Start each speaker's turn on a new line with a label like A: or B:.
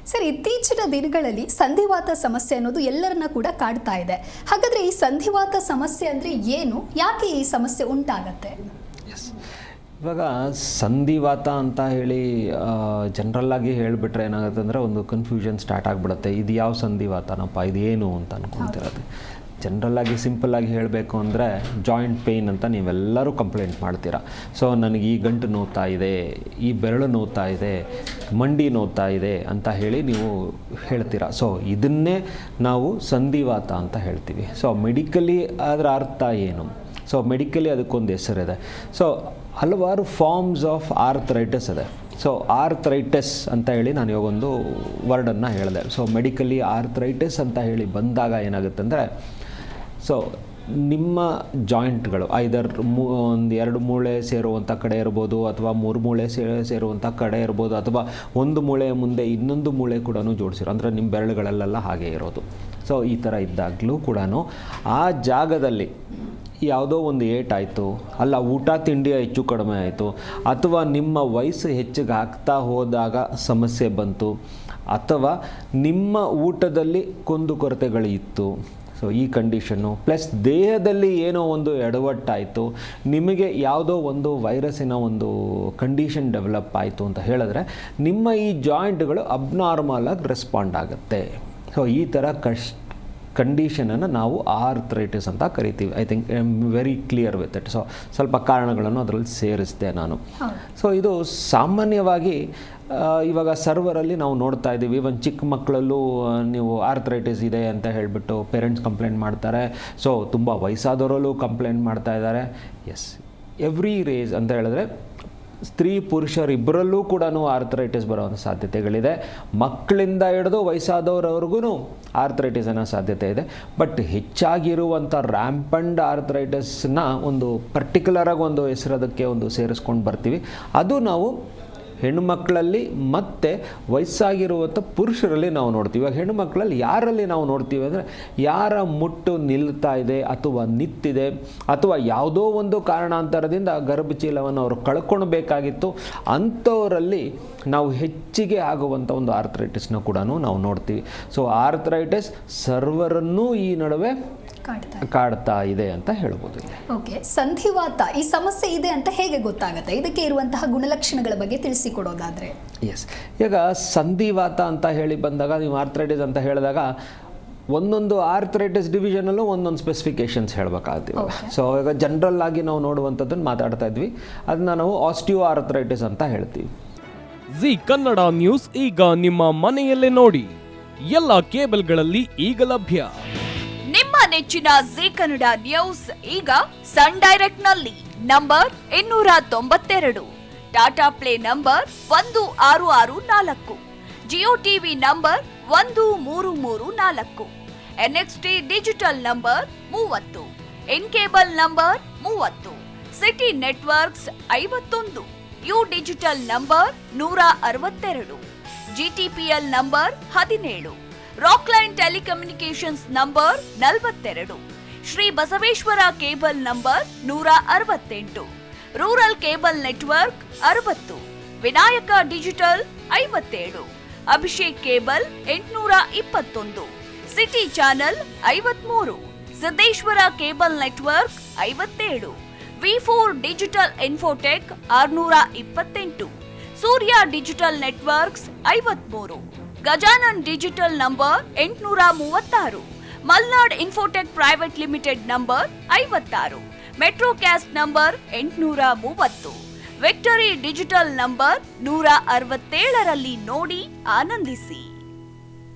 A: Sir, ಇತ್ತೀಚಿನ ದಿನಗಳಲ್ಲಿ ಸಂಧಿವಾತ ಸಮಸ್ಯೆ ಅನ್ನೋದು ಎಲ್ಲರನ್ನ ಕೂಡ ಕಾಡ್ತಾ ಇದೆ. ಹಾಗಾದ್ರೆ ಈ ಸಂಧಿವಾತ ಸಮಸ್ಯೆ ಅಂದ್ರೆ ಏನು, ಯಾಕೆ ಈ ಸಮಸ್ಯೆ ಉಂಟಾಗತ್ತೆ?
B: ಇವಾಗ ಸಂಧಿವಾತ ಅಂತ ಹೇಳಿ ಜನರಲ್ಲಾಗಿ ಹೇಳಿಬಿಟ್ರೆ ಏನಾಗುತ್ತೆ ಅಂದರೆ ಒಂದು ಕನ್ಫ್ಯೂಷನ್ ಸ್ಟಾರ್ಟ್ ಆಗಿಬಿಡುತ್ತೆ. ಇದು ಯಾವ ಸಂಧಿವಾತನಪ್ಪ, ಇದು ಏನು ಅಂತ ಅನ್ಕೊತಿರೋದು. ಜನರಲ್ಲಾಗಿ ಸಿಂಪಲ್ಲಾಗಿ ಹೇಳಬೇಕು ಅಂದರೆ ಜಾಯಿಂಟ್ ಪೇಯ್ನ್ ಅಂತ ನೀವೆಲ್ಲರೂ ಕಂಪ್ಲೇಂಟ್ ಮಾಡ್ತೀರಾ. ಸೊ ನನಗೆ ಈ ಗಂಟು ನೋವ್ತಾ ಇದೆ, ಈ ಬೆರಳು ನೋವ್ತಾ ಇದೆ, ಮಂಡಿ ನೋವ್ತಾ ಇದೆ ಅಂತ ಹೇಳಿ ನೀವು ಹೇಳ್ತೀರಾ. ಸೊ ಇದನ್ನೇ ನಾವು ಸಂಧಿವಾತ ಅಂತ ಹೇಳ್ತೀವಿ. ಸೊ ಮೆಡಿಕಲಿ ಅದರ ಅರ್ಥ ಏನು? ಸೊ ಮೆಡಿಕಲಿ ಅದಕ್ಕೊಂದು ಹೆಸರಿದೆ. ಸೊ ಹಲವಾರು ಫಾರ್ಮ್ಸ್ ಆಫ್ ಆರ್ಥರೈಟಿಸ್ ಇದೆ. ಸೊ ಆರ್ಥರೈಟಿಸ್ ಅಂತ ಹೇಳಿ ನಾನು ಇವಾಗೊಂದು ವರ್ಡನ್ನು ಹೇಳಿದೆ. ಸೊ ಮೆಡಿಕಲಿ ಆರ್ಥರೈಟಿಸ್ ಅಂತ ಹೇಳಿ ಬಂದಾಗ ಏನಾಗುತ್ತೆ ಅಂದರೆ, ಸೊ ನಿಮ್ಮ ಜಾಯಿಂಟ್ಗಳು ಐದರ್ ಒಂದು 2 ಮೂಳೆ ಸೇರುವಂಥ ಕಡೆ ಇರ್ಬೋದು, ಅಥವಾ 3 ಮೂಳೆ ಸೇರುವಂಥ ಕಡೆ ಇರ್ಬೋದು, ಅಥವಾ ಒಂದು ಮೂಳೆ ಮುಂದೆ ಇನ್ನೊಂದು ಮೂಳೆ ಕೂಡ ಜೋಡಿಸಿರೋ, ಅಂದರೆ ನಿಮ್ಮ ಬೆರಳುಗಳಲ್ಲೆಲ್ಲ ಹಾಗೆ ಇರೋದು. ಸೊ ಈ ಥರ ಇದ್ದಾಗಲೂ ಕೂಡ ಆ ಜಾಗದಲ್ಲಿ ಯಾವುದೋ ಒಂದು ಏಟಾಯಿತು, ಅಲ್ಲ ಊಟ ತಿಂಡಿ ಹೆಚ್ಚು ಕಡಿಮೆ ಆಯಿತು, ಅಥವಾ ನಿಮ್ಮ ವಯಸ್ಸು ಹೆಚ್ಚಿಗೆ ಆಗ್ತಾ ಹೋದಾಗ ಸಮಸ್ಯೆ ಬಂತು, ಅಥವಾ ನಿಮ್ಮ ಊಟದಲ್ಲಿ ಕುಂದುಕೊರತೆಗಳು ಇತ್ತು. ಸೊ ಈ ಕಂಡೀಷನ್ನು ಪ್ಲಸ್ ದೇಹದಲ್ಲಿ ಏನೋ ಒಂದು ಎಡವಟ್ಟಾಯಿತು, ನಿಮಗೆ ಯಾವುದೋ ಒಂದು ವೈರಸ್ಸಿನ ಒಂದು ಕಂಡೀಷನ್ ಡೆವಲಪ್ ಆಯಿತು ಅಂತ ಹೇಳಿದ್ರೆ ನಿಮ್ಮ ಈ ಜಾಯಿಂಟ್ಗಳು ಅಬ್ನಾರ್ಮಲಾಗಿ ರೆಸ್ಪಾಂಡ್ ಆಗುತ್ತೆ. ಸೊ ಈ ಥರ ಕಂಡೀಷನನ್ನು ನಾವು ಆರ್ಥರೈಟಿಸ್ ಅಂತ ಕರಿತೀವಿ. I think I am very clear with it. So ಸ್ವಲ್ಪ ಕಾರಣಗಳನ್ನು ಅದರಲ್ಲಿ ಸೇರಿಸಿದೆ ನಾನು. ಸೊ ಇದು ಸಾಮಾನ್ಯವಾಗಿ ಇವಾಗ ಸರ್ವರಲ್ಲಿ ನಾವು ನೋಡ್ತಾ ಇದ್ದೀವಿ. ಇವನ್ ಚಿಕ್ಕ ಮಕ್ಕಳಲ್ಲೂ ನೀವು ಆರ್ಥರೈಟಿಸ್ ಇದೆ ಅಂತ ಹೇಳಿಬಿಟ್ಟು ಪೇರೆಂಟ್ಸ್ ಕಂಪ್ಲೇಂಟ್ ಮಾಡ್ತಾರೆ. ಸೊ ತುಂಬ ವಯಸ್ಸಾದವರಲ್ಲೂ ಕಂಪ್ಲೇಂಟ್ ಮಾಡ್ತಾ ಇದ್ದಾರೆ. ಎಸ್, ಎವ್ರಿ ರೇಜ್ ಅಂತ ಹೇಳಿದ್ರೆ ಸ್ತ್ರೀ ಪುರುಷರಿಬ್ಬರಲ್ಲೂ ಕೂಡ ಆರ್ಥರೈಟಿಸ್ ಬರುವಂಥ ಸಾಧ್ಯತೆಗಳಿದೆ. ಮಕ್ಕಳಿಂದ ಹಿಡಿದು ವಯಸ್ಸಾದವರವ್ರಿಗೂ ಆರ್ಥರೈಟಿಸ್ ಅನ್ನೋ ಸಾಧ್ಯತೆ ಇದೆ. ಬಟ್ ಹೆಚ್ಚಾಗಿರುವಂಥ ರ್ಯಾಂಪಂಡ್ ಆರ್ಥರೈಟಿಸ್ನ ಒಂದು ಪರ್ಟಿಕ್ಯುಲರಾಗಿ ಒಂದು ಹೆಸರದಕ್ಕೆ ಒಂದು ಸೇರಿಸ್ಕೊಂಡು ಬರ್ತೀವಿ. ಅದು ನಾವು ಹೆಣ್ಣುಮಕ್ಕಳಲ್ಲಿ ಮತ್ತು ವಯಸ್ಸಾಗಿರುವಂಥ ಪುರುಷರಲ್ಲಿ ನಾವು ನೋಡ್ತೀವಿ. ಇವಾಗ ಹೆಣ್ಣುಮಕ್ಕಳಲ್ಲಿ ಯಾರಲ್ಲಿ ನಾವು ನೋಡ್ತೀವಿ ಅಂದರೆ, ಯಾರ ಮುಟ್ಟು ನಿಲ್ತಾ ಇದೆ ಅಥವಾ ನಿಂತಿದೆ, ಅಥವಾ ಯಾವುದೋ ಒಂದು ಕಾರಣಾಂತರದಿಂದ ಗರ್ಭಚೀಲವನ್ನು ಅವರು ಕಳ್ಕೊಳ್ಬೇಕಾಗಿತ್ತು, ಅಂಥವರಲ್ಲಿ ನಾವು ಹೆಚ್ಚಿಗೆ ಆಗುವಂಥ ಒಂದು ಆರ್ಥರೈಟಿಸ್ನ ಕೂಡ ನಾವು ನೋಡ್ತೀವಿ. ಸೊ ಆರ್ಥರೈಟಿಸ್ ಸರ್ವರನ್ನೂ ಈ ನಡುವೆ ಕಾಡ್ತಾ ಇದೆ ಅಂತ ಹೇಳ್ಬೋದು.
A: ಓಕೆ, ಸಂಧಿವಾತ ಈ ಸಮಸ್ಯೆ ಇದೆ ಅಂತ ಹೇಗೆ ಗೊತ್ತಾಗುತ್ತೆ? ಇದಕ್ಕೆ ಇರುವಂತಹ ಗುಣಲಕ್ಷಣಗಳ ಬಗ್ಗೆ ತಿಳಿಸಿಕೊಡೋದಾದ್ರೆ.
B: ಎಸ್, ಈಗ ಸಂಧಿವಾತ ಅಂತ ಹೇಳಿ ಬಂದಾಗ, ನೀವು ಆರ್ಥರೈಟಿಸ್ ಅಂತ ಹೇಳಿದಾಗ ಒಂದೊಂದು ಆರ್ಥರೈಟಿಸ್ ಡಿವಿಷನಲ್ಲೂ ಒಂದೊಂದು ಸ್ಪೆಸಿಫಿಕೇಶನ್ಸ್ ಹೇಳಬೇಕಾಗ್ತೀವಿ. ಸೊ ಈಗ ಜನರಲ್ ಆಗಿ ನಾವು ನೋಡುವಂಥದ್ದನ್ನು ಮಾತಾಡ್ತಾ ಇದ್ವಿ, ಅದನ್ನ ನಾವು ಆಸ್ಟಿಯೋ ಆರ್ಥರೈಟಿಸ್ ಅಂತ ಹೇಳ್ತೀವಿ.
C: ಜಿ ಕನ್ನಡ ನ್ಯೂಸ್ ಈಗ ನಿಮ್ಮ ಮನೆಯಲ್ಲೇ ನೋಡಿ, ಎಲ್ಲ ಕೇಬಲ್ಗಳಲ್ಲಿ ಈಗ ಲಭ್ಯ.
D: ನಿಮ್ಮ ನೆಚ್ಚಿನ ಜಿ ಕನ್ನಡ ನ್ಯೂಸ್ ಈಗ ಸನ್ ಡೈರೆಕ್ಟ್ ನಲ್ಲಿ number 292, Tata play number 1664, Jio TV number 1334, NXT digital number 30, N cable number 30, city networks 51, U digital number 162, GTPL number 17, Rockline telecommunications number 42, Shri Basaveshwara cable number 168, rural cable network 60, Vinayaka digital 57, Abhishek cable 821, city channel 53, Siddeshwara cable network 57, V4 digital infotech 628, Surya digital networks 53, Gajanan digital number 836, Malnad infotech private limited number 56, Metrocast number 830, victory digital number 167ರಲ್ಲಿ ನೋಡಿ ಆನಂದಿಸಿ.